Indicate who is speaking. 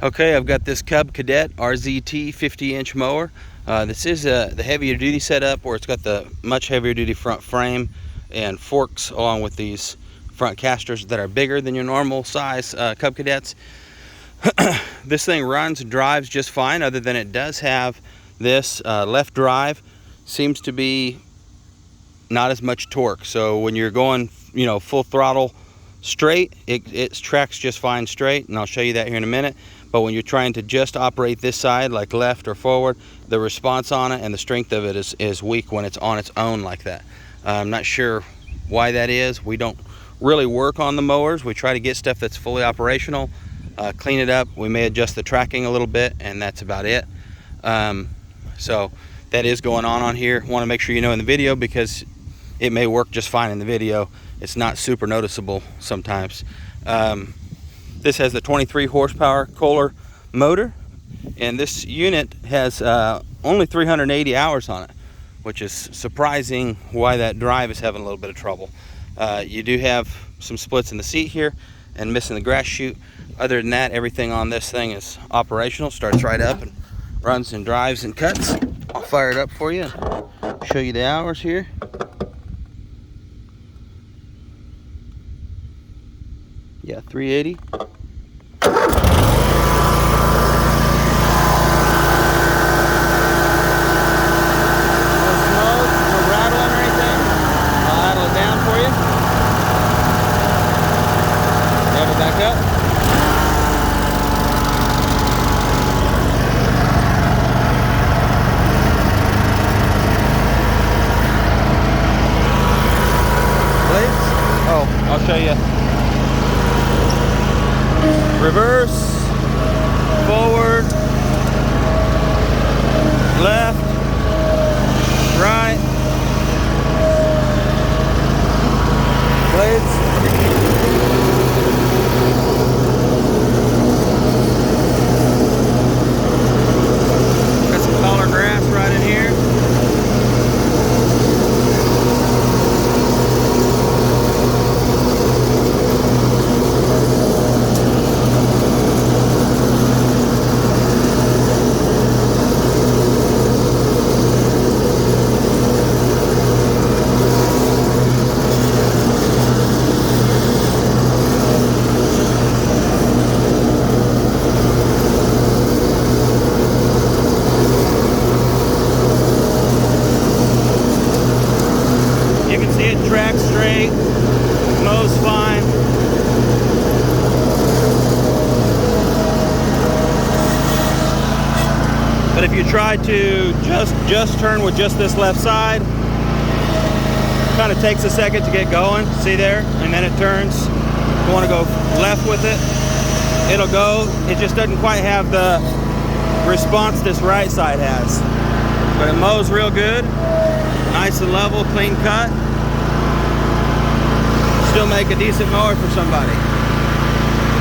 Speaker 1: Okay, I've got this Cub Cadet RZT 50-inch mower. This is the heavier duty setup where it's got the much heavier duty front frame and forks along with these front casters that are bigger than your normal size Cub Cadets. This thing runs and drives just fine, other than it does have this left drive seems to be not as much torque. So when you're going, full throttle straight, it tracks just fine straight, and I'll show you that here in a minute. But when you're trying to just operate this side, like left or forward, the response on it and the strength of it is weak when it's on its own like that. I'm not sure why that is. We don't really work on the mowers. We try to get stuff that's fully operational, clean it up. We may adjust the tracking a little bit, and that's about it. So that is going on here. Want to make sure you know in the video, because it may work just fine in the video. It's not super noticeable sometimes. This has the 23 horsepower Kohler motor, and this unit has only 380 hours on it, which is surprising why that drive is having a little bit of trouble. You do have some splits in the seat here and missing the grass chute. Other than that, everything on this thing is operational. Starts right up and runs and drives and cuts. I'll fire it up for you, show you the hours here. Yeah, 380. Back up. Blades? Oh, I'll show you. Reverse, forward, left, right. Blades. Track straight, mows fine. But if you try to just turn with just this left side, kind of takes a second to get going. See there? And then it turns. You want to go left with it, it'll go. It just doesn't quite have the response this right side has. But it mows real good, nice and level, clean cut. Still make a decent mower for somebody.